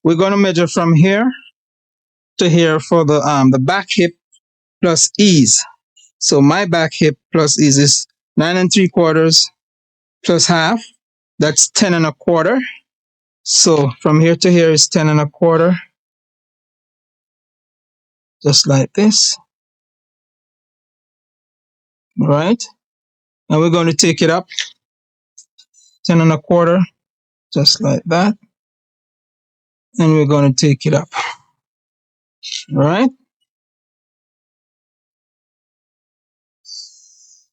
we're going to measure from here to here for the back hip plus ease. So my back hip plus ease is 9 3/4 plus half. That's 10 1/4. So from here to here is 10 1/4. Just like this. All right. And we're going to take it up 10 1/4, just like that. And we're going to take it up. All right.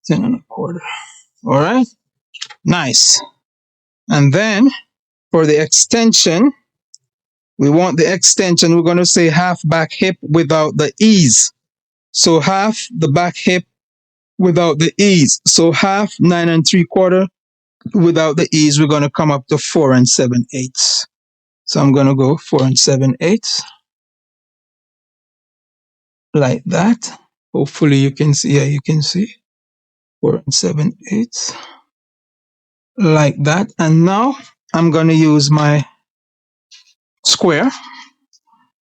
10 1/4. All right. Nice. And then for the extension, we want the extension. We're going to say half back hip without the ease. So half the back hip without the ease. So half 9 3/4 without the ease. We're going to come up to 4 7/8. So I'm going to go 4 7/8 like that. Hopefully you can see. Yeah, you can see 4 7/8 like that. And now I'm going to use my square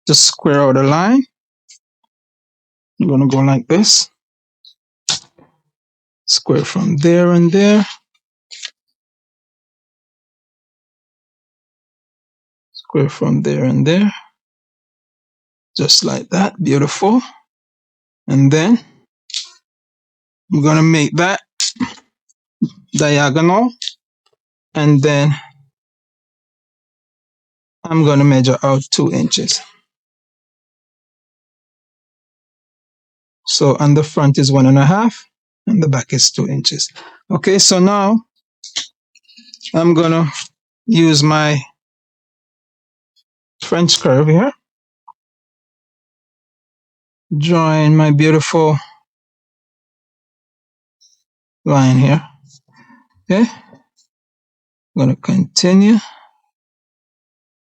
to square out a line. I'm going to go like this. Square from there and there. Square from there and there. Just like that. Beautiful. And then I'm going to make that diagonal. And then I'm going to measure out 2 inches. So on the front is 1.5 and the back is 2 inches. Okay, so now I'm going to use my French curve here. Drawing my beautiful line here. Okay, I'm going to continue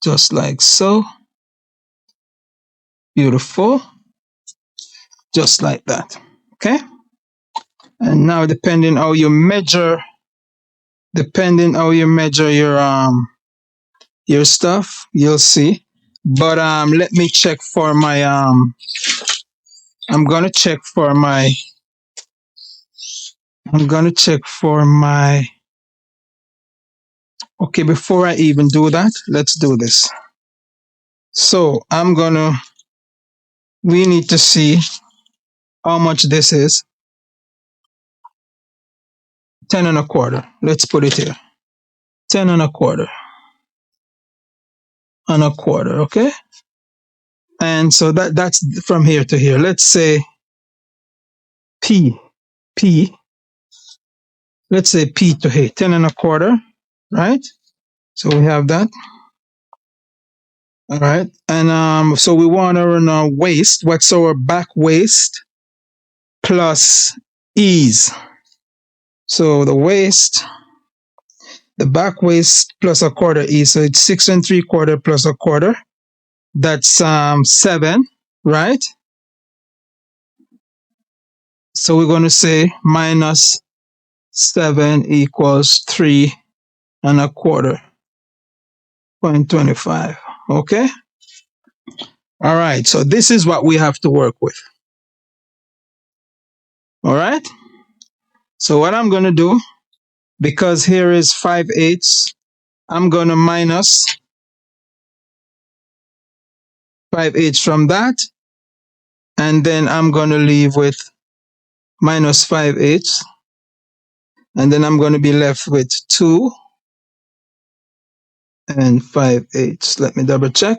just like so. Beautiful. Just like that. Okay, and now depending how you measure your stuff, you'll see. But let me check for my I'm gonna check for my okay, before I even do that, let's do this. So we need to see how much this is. 10 1/4. Let's put it here. 10 1/4. 1/4, okay? And so that's from here to here. Let's say P. Let's say P to here. 10 1/4, right? So we have that. All right. And so we want our waist. What's our back waist plus ease? So the back waist plus 1/4 ease. So it's 6 3/4 plus 1/4. That's 7, right? So we're going to say minus 7 equals 3 1/4. 0.25. Okay. All right. So this is what we have to work with. All right. So what I'm going to do, because here is 5/8, I'm going to minus 5/8 from that. And then I'm going to leave with minus 5/8. And then I'm going to be left with 2 and 5/8. Let me double check.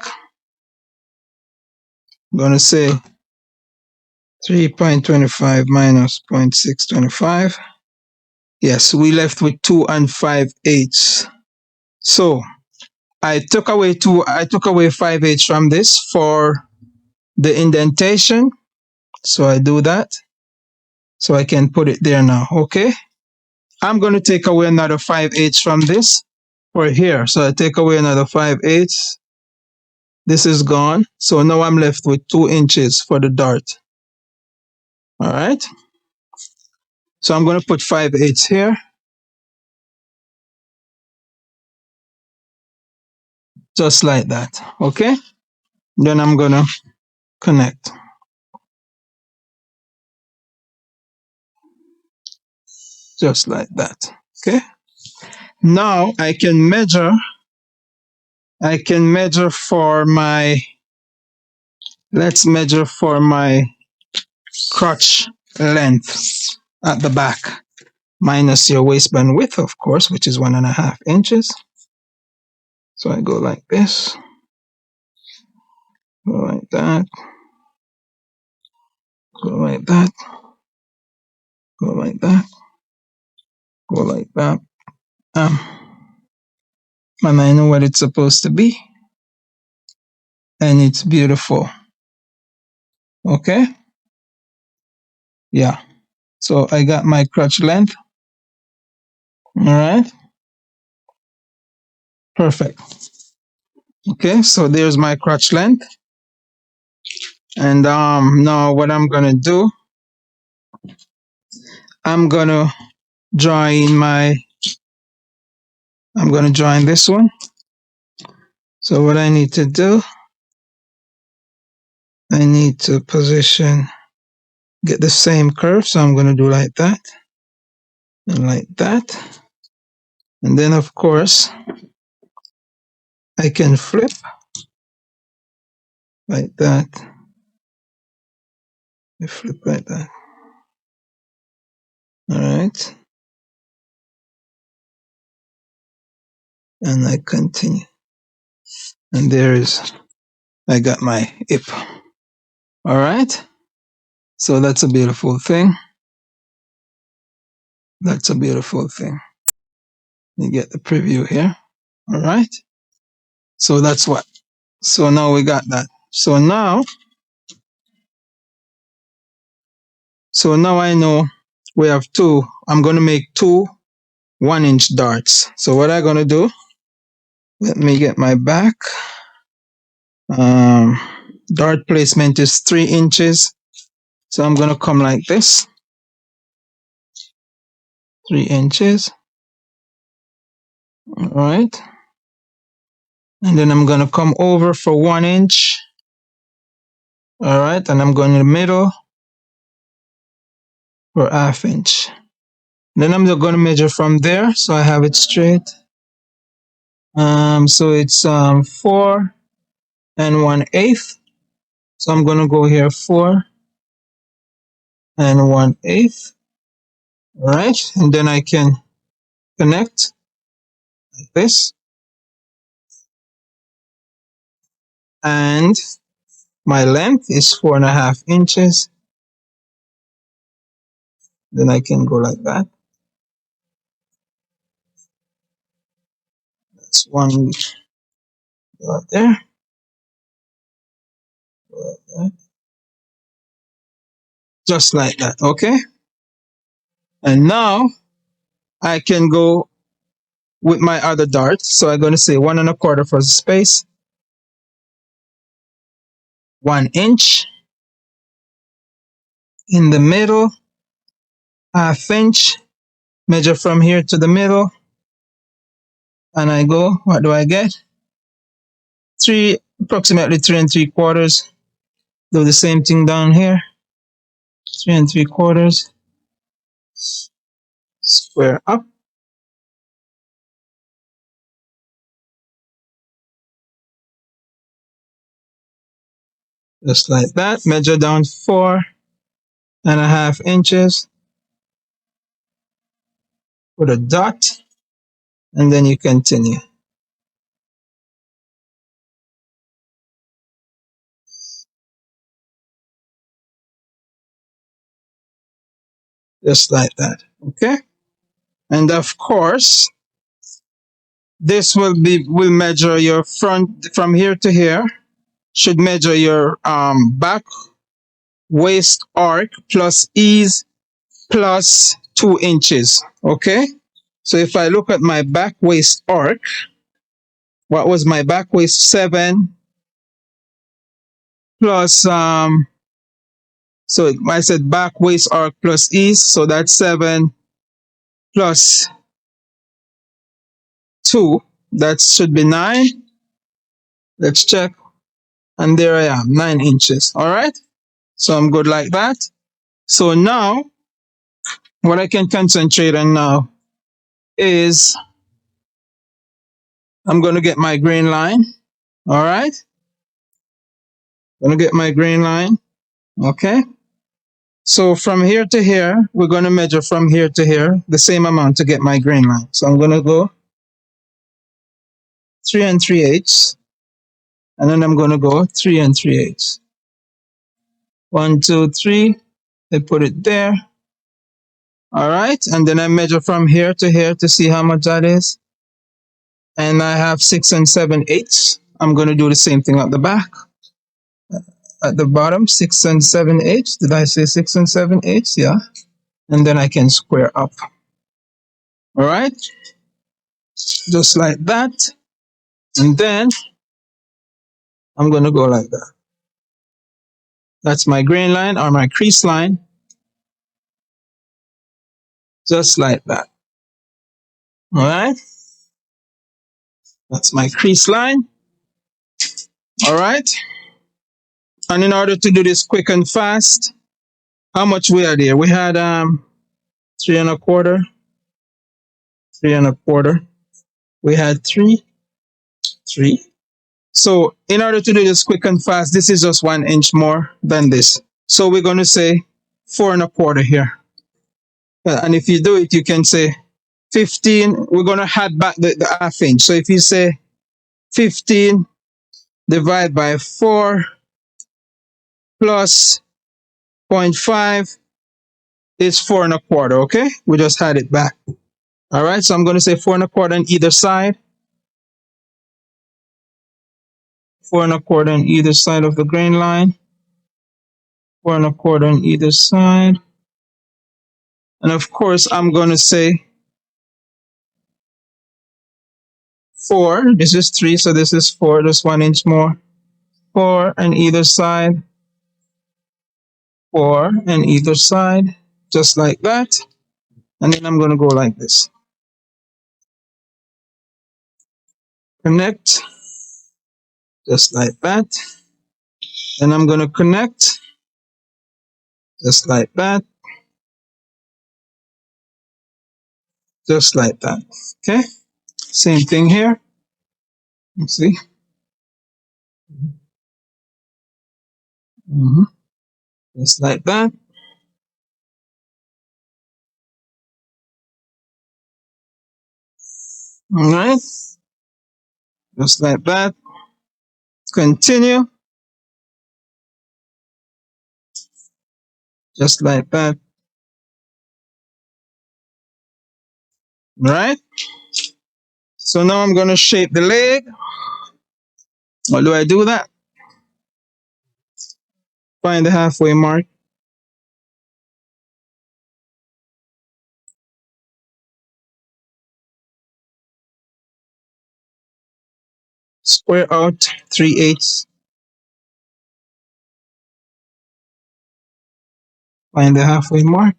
I'm going to say 3.25 minus 0.625. Yes, we left with 2 and 5/8. So I took away 5/8 from this for the indentation. So I do that. So I can put it there now. Okay. I'm going to take away another 5/8 from this for here. So I take away another 5/8. This is gone. So now I'm left with 2 inches for the dart. All right. So I'm going to put 5/8 here. just like that. Okay, then I'm gonna connect just like that. Okay, now I can measure for my, let's measure for my crotch length at the back, minus your waistband width, of course, which is 1.5 inches. So I go like this, go like that, go like that, go like that, go like that. Um, and I know what it's supposed to be, and it's beautiful. Okay, yeah. So I got my crotch length. All right, perfect. Okay, so there's my crotch length, and now what I'm gonna do, I'm gonna join my, I'm gonna join this one. So what I need to do, I need to position, get the same curve. So I'm gonna do like that and like that, and then of course I can flip like that. I flip like that. All right, and I continue, and there is, I got my hip. All right, so that's a beautiful thing. That's a beautiful thing. You get the preview here. All right, so that's what. So now we got that. So now I know we have two. I'm going to make two 1-inch darts. So what I'm going to do, let me get my back. Um, Dart placement is 3 inches. So I'm going to come like this. 3 inches. All right. And then I'm going to come over for 1 inch. All right. And I'm going in the middle for 1/2 inch. Then I'm going to measure from there. So I have it straight. So it's 4 1/8. So I'm going to go here 4 1/8. All right. And then I can connect like this. And my length is 4.5 inches. Then I can go like that. That's one right there. Just like that. Okay. And now I can go with my other dart. So I'm going to say 1 1/4 for the space. 1 inch in the middle. 1/2 inch. Measure from here to the middle. And I go, what do I get? Approximately 3 3/4. Do the same thing down here. 3 3/4. Square up. Just like that. Measure down 4.5 inches. Put a dot. And then you continue. Just like that. Okay. And of course, this will measure your front from here to here. Should measure your back waist arc plus ease plus 2 inches. Okay. So if I look at my back waist arc, what was my back waist? 7 plus so I said back waist arc plus ease, so that's 7 plus 2, that should be 9. Let's check. And there I am, 9 inches. All right. So I'm good like that. So now what I can concentrate on now is I'm going to get my grain line. All right. Going to get my grain line. Okay. So from here to here, we're going to measure from here to here the same amount to get my grain line. So I'm going to go 3 and 3/8, and then I'm going to go 3 and 3/8. 1, 2, 3. I put it there. All right. And then I measure from here to see how much that is. And I have 6 and 7/8. I'm going to do the same thing at the back. At the bottom, 6 and 7/8. Did I say 6 and 7/8? Yeah. And then I can square up. All right. Just like that. And then I'm going to go like that. That's my grain line or my crease line. Just like that. All right. That's my crease line. All right. And in order to do this quick and fast, how much we are there? We had 3 1/4, 3 1/4. We had 3, 3. So in order to do this quick and fast, this is just 1 inch more than this. So we're going to say 4 1/4 here. And if you do it, you can say 15. We're going to add back the half inch. So if you say 15 divided by 4 plus 0.5 is 4 1/4. Okay, we just had it back. All right, so I'm going to say 4 1/4 on either side. 4 1/4 on either side of the grain line. 4 1/4 on either side. And of course, I'm going to say 4. This is 3, so this is 4. Just 1 inch more. 4 on either side. 4 on either side. Just like that. And then I'm going to go like this. Connect. Just like that. Then I'm going to connect. Just like that. Just like that. Okay. Same thing here. You see? Just like that. All right. Just like that. Continue. Just like that. All right. So now I'm going to shape the leg. How do I do that? Find the halfway mark. Square out 3/8. Find the halfway mark.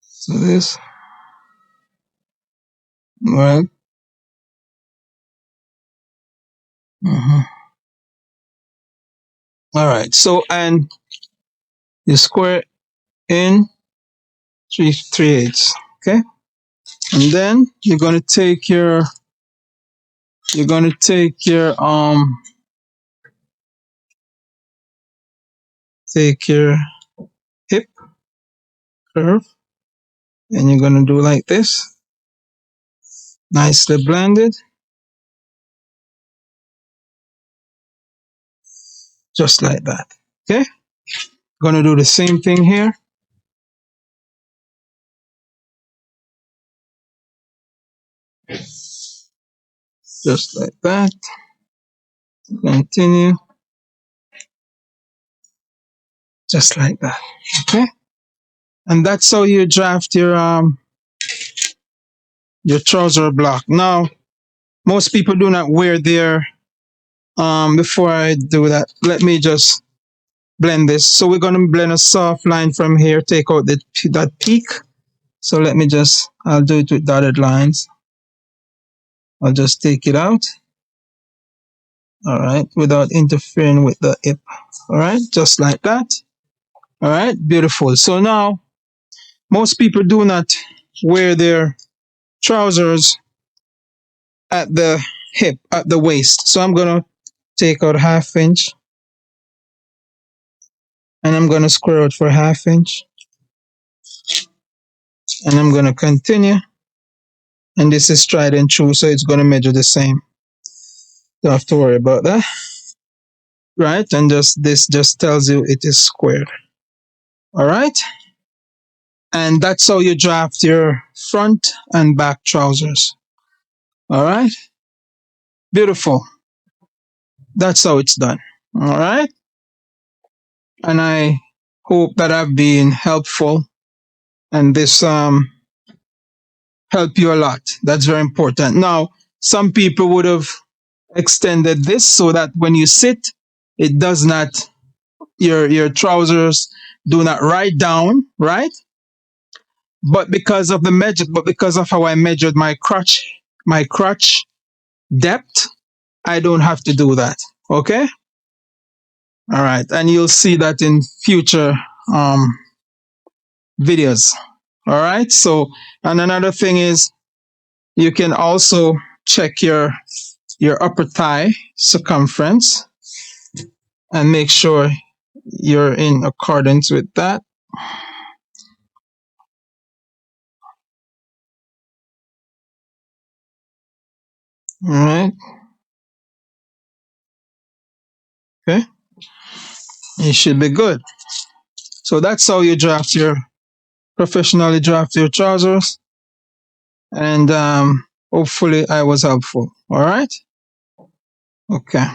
So this. All right. All right. So, and you square in 3/8. Okay. And then you're going to take your take your hip curve, and you're going to do like this. Nicely blended. Just like that. Okay. Going to do the same thing here. Just like that. Continue. Just like that. Okay. And that's how you draft your trouser block. Now, Most people do not wear their, before I do that, let me just blend this. So we're going to blend a soft line from here, take out that peak. So let me just, I'll do it with dotted lines. I'll just take it out. All right, without interfering with the hip. All right, just like that. All right, beautiful. So now, most people do not wear their trousers at the hip, at the waist. So I'm going to take out 1/2 inch and I'm going to square out for 1/2 inch. And I'm going to continue. And this is tried and true, so it's going to measure the same. Don't have to worry about that. Right, and this just tells you it is squared. All right, and that's how you draft your front and back trousers. All right, beautiful. That's how it's done. All right, and I hope that I've been helpful, and this help you a lot. That's very important. Now, some people would have extended this so that when you sit, it does not, your trousers do not ride down, right? But because of how I measured my crotch depth, I don't have to do that. Okay? All right. And you'll see that in future videos. All right. So, and another thing is you can also check your upper thigh circumference and make sure you're in accordance with that. All right. Okay. You should be good. So that's how you professionally draft your trousers. And hopefully I was helpful. All right. Okay.